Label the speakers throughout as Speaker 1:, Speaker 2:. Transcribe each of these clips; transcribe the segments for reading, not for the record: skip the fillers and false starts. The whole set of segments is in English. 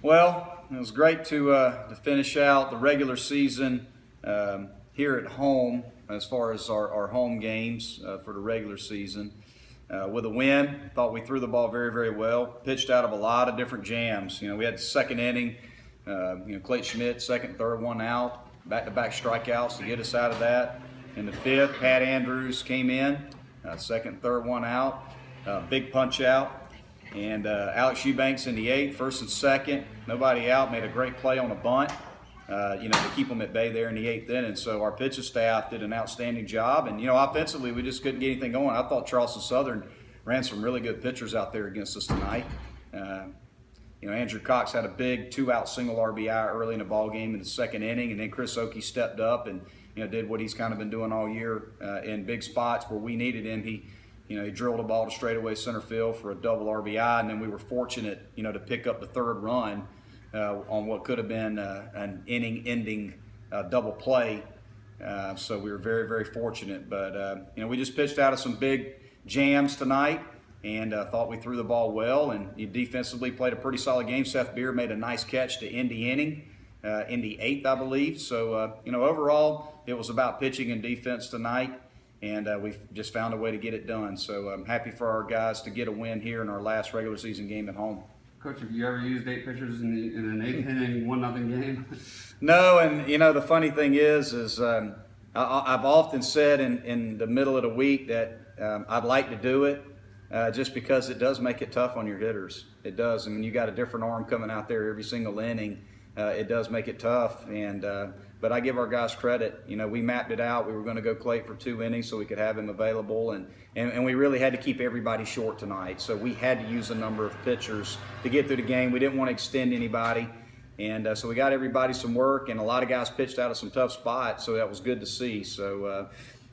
Speaker 1: Well, it was great to finish out the regular season here at home as far as our home games for the regular season. With a win, thought we threw the ball very, very well. Pitched out of a lot of different jams. We had the second inning. Clayton Schmidt, second, third one out, back-to-back strikeouts to get us out of that. In the fifth, Pat Andrews came in, second, third one out, big punch out. And Alex Eubanks in the eighth, first and second, nobody out, made a great play on a bunt, to keep them at bay there in the eighth inning. So our pitching staff did an outstanding job. And, offensively, we just couldn't get anything going. I thought Charleston Southern ran some really good pitchers out there against us tonight. Andrew Cox had a big two-out single RBI early in the ball game in the second inning, and then Chris Oakey stepped up and, did what he's kind of been doing all year in big spots where we needed him. He drilled a ball to straightaway center field for a double RBI, and then we were fortunate, to pick up the third run on what could have been an inning-ending double play. So we were very, very fortunate. But, we just pitched out of some big jams tonight and thought we threw the ball well. And defensively played a pretty solid game. Seth Beer made a nice catch to end the inning in the eighth, I believe. So, overall, it was about pitching and defense tonight. And we've just found a way to get it done. So I'm happy for our guys to get a win here in our last regular season game at home.
Speaker 2: Coach, have you ever used 8 pitchers in an 8th inning 1-0 game?
Speaker 1: No, and the funny thing is I've often said in the middle of the week that I'd like to do it just because it does make it tough on your hitters. It does. I mean, you got a different arm coming out there every single inning. It does make it tough, but I give our guys credit. We mapped it out. We were going to go Clay for 2 innings so we could have him available, and we really had to keep everybody short tonight. So we had to use a number of pitchers to get through the game. We didn't want to extend anybody, and so we got everybody some work, and a lot of guys pitched out of some tough spots, so that was good to see. So,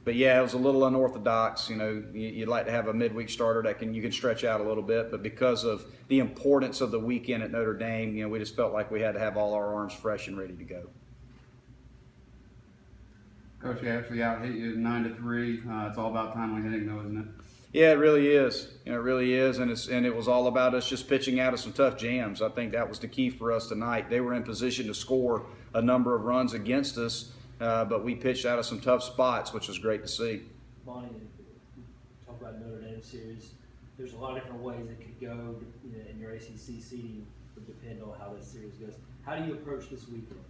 Speaker 1: but yeah, it was a little unorthodox. You'd like to have a midweek starter that you can stretch out a little bit, but because of the importance of the weekend at Notre Dame, we just felt like we had to have all our arms fresh and ready to go.
Speaker 2: Coach, he actually out-hit you 9-3. It's all about timely hitting, though, isn't it?
Speaker 1: Yeah, it really is. It really is, and it was all about us just pitching out of some tough jams. I think that was the key for us tonight. They were in position to score a number of runs against us, but we pitched out of some tough spots, which was great to see.
Speaker 3: Bonnie, talk about Notre Dame series. There's a lot of different ways it could go in your ACC seeding. Would depend on how this series goes. How do you approach this weekend?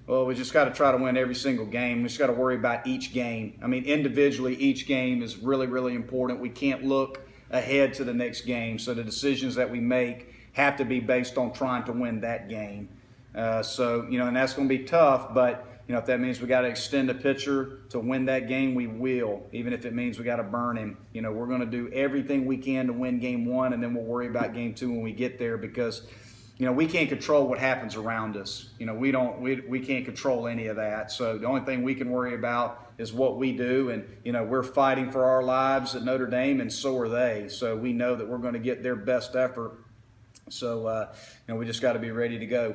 Speaker 1: Well, we just got to try to win every single game. We just got to worry about each game. I mean, individually, each game is really, really important. We can't look ahead to the next game. So the decisions that we make have to be based on trying to win that game. And that's going to be tough. But, if that means we got to extend a pitcher to win that game, we will. Even if it means we got to burn him. We're going to do everything we can to win game 1, and then we'll worry about game 2 when we get there because – we can't control what happens around us. We can't control any of that. So the only thing we can worry about is what we do. And, we're fighting for our lives at Notre Dame, and so are they. So we know that we're going to get their best effort. So, we just got to be ready to go.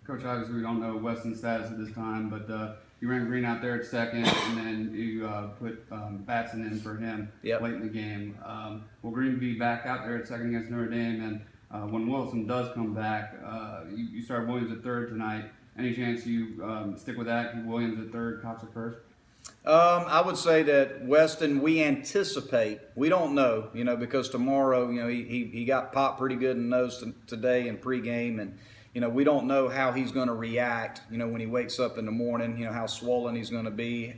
Speaker 2: Coach, obviously we don't know Weston's status at this time, but you ran Green out there at second, and then you put Batson in for him late in the game. Will Green be back out there at second against Notre Dame? And when Wilson does come back, you start Williams at third tonight. Any chance you stick with that? Keep Williams at third, Cox at first?
Speaker 1: I would say that Weston, we anticipate. We don't know, because tomorrow, he got popped pretty good in the nose today in pregame, and we don't know how he's going to react. When he wakes up in the morning, how swollen he's going to be.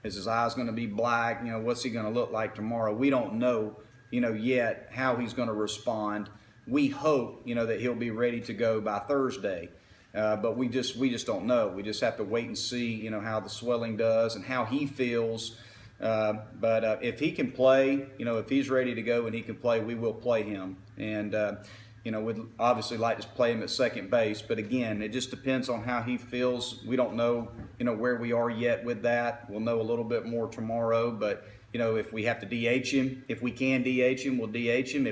Speaker 1: Is his eyes going to be black? What's he going to look like tomorrow? We don't know, yet how he's going to respond. We hope, that he'll be ready to go by Thursday, but we just don't know. We just have to wait and see, how the swelling does and how he feels. But if he can play, if he's ready to go and he can play, we will play him. And we'd obviously like to play him at second base. But again, it just depends on how he feels. We don't know, where we are yet with that. We'll know a little bit more tomorrow, but. If we have to DH him, if we can DH him, we'll DH him.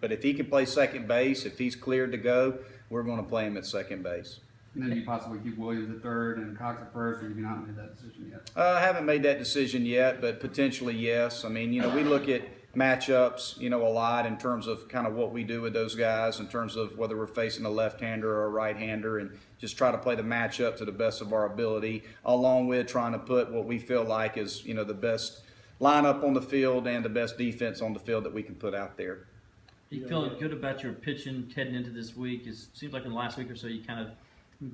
Speaker 1: But if he can play second base, if he's cleared to go, we're going to play him at second base.
Speaker 2: And then you possibly keep Williams at third and Cox at first, or you've not made that decision yet?
Speaker 1: I haven't made that decision yet, but potentially yes. I mean, we look at matchups, a lot in terms of kind of what we do with those guys, in terms of whether we're facing a left-hander or a right-hander, and just try to play the matchup to the best of our ability, along with trying to put what we feel like is, the best lineup on the field and the best defense on the field that we can put out there.
Speaker 4: You feeling good about your pitching heading into this week? It seems like in the last week or so you kind of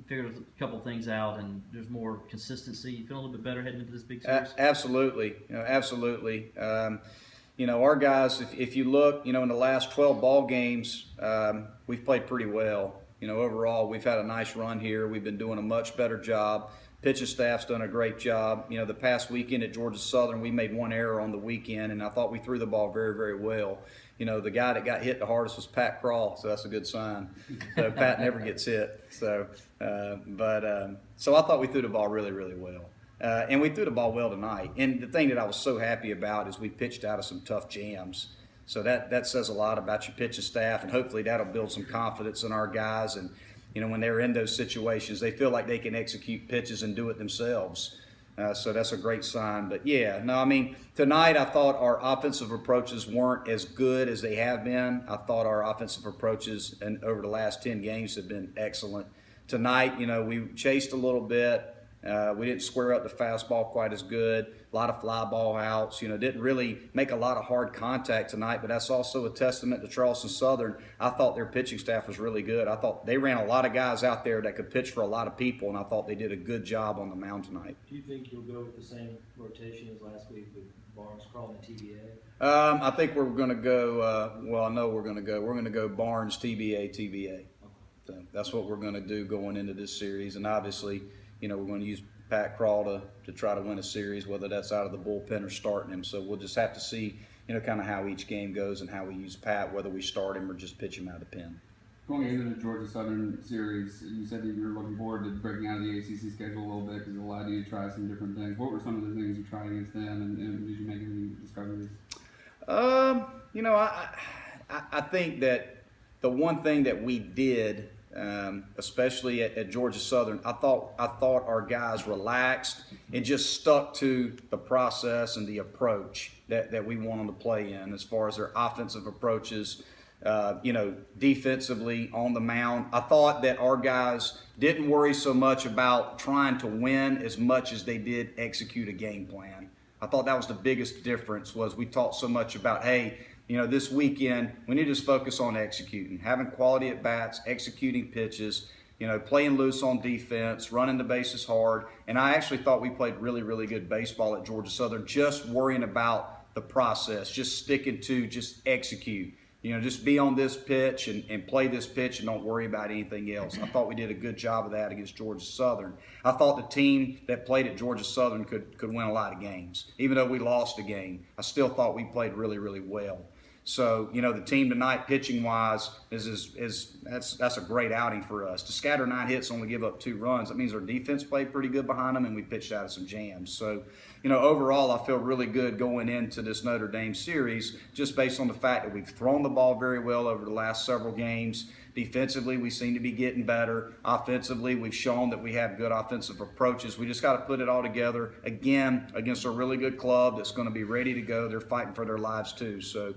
Speaker 4: figured a couple things out and there's more consistency. You feel a little bit better heading into this big series?
Speaker 1: Absolutely. Absolutely. Our guys, if you look, in the last 12 ball games, we've played pretty well. Overall, we've had a nice run here. We've been doing a much better job. Pitching staff's done a great job. The past weekend at Georgia Southern, we made one error on the weekend, and I thought we threw the ball very, very well. The guy that got hit the hardest was Pat Crawl, so that's a good sign. So Pat never gets hit. So I thought we threw the ball really, really well. And we threw the ball well tonight. And the thing that I was so happy about is we pitched out of some tough jams. So that says a lot about your pitching staff, and hopefully that'll build some confidence in our guys. And, when they're in those situations, they feel like they can execute pitches and do it themselves. So that's a great sign. But, tonight I thought our offensive approaches weren't as good as they have been. I thought our offensive approaches over the last 10 games have been excellent. Tonight, we chased a little bit. We didn't square up the fastball quite as good. A lot of fly ball outs. Didn't really make a lot of hard contact tonight, but that's also a testament to Charleston Southern. I thought their pitching staff was really good. I thought they ran a lot of guys out there that could pitch for a lot of people, and I thought they did a good job on the mound tonight.
Speaker 3: Do you think you'll go with the same rotation as last week with Barnes, Crawl, and TBA?
Speaker 1: I think we're going to go, I know we're going to go. We're going to go Barnes, TBA. So that's what we're going to do going into this series, and obviously, we're going to use Pat Crawl to try to win a series, whether that's out of the bullpen or starting him. So we'll just have to see, kind of how each game goes and how we use Pat, whether we start him or just pitch him out of the pen.
Speaker 2: Going into the Georgia Southern series, you said that you were looking forward to breaking out of the ACC schedule a little bit because it allowed you to try some different things. What were some of the things you tried against them, and did you make any discoveries?
Speaker 1: I think that the one thing that we did, especially at Georgia Southern, I thought our guys relaxed and just stuck to the process and the approach that we want them to play in as far as their offensive approaches, defensively on the mound. I thought that our guys didn't worry so much about trying to win as much as they did execute a game plan. I thought that was the biggest difference, was we talked so much about, hey, this weekend, we need to just focus on executing, having quality at bats, executing pitches, playing loose on defense, running the bases hard. And I actually thought we played really, really good baseball at Georgia Southern, just worrying about the process, just sticking to just execute. Just be on this pitch and play this pitch and don't worry about anything else. I thought we did a good job of that against Georgia Southern. I thought the team that played at Georgia Southern could win a lot of games. Even though we lost a game, I still thought we played really, really well. So, the team tonight, pitching-wise, that's a great outing for us. To scatter 9 hits, only give up 2 runs, that means our defense played pretty good behind them, and we pitched out of some jams. So, overall, I feel really good going into this Notre Dame series, just based on the fact that we've thrown the ball very well over the last several games. Defensively, we seem to be getting better. Offensively, we've shown that we have good offensive approaches. We just got to put it all together, again, against a really good club that's going to be ready to go. They're fighting for their lives, too. So,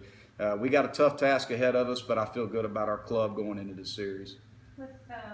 Speaker 1: we got a tough task ahead of us, but I feel good about our club going into this series.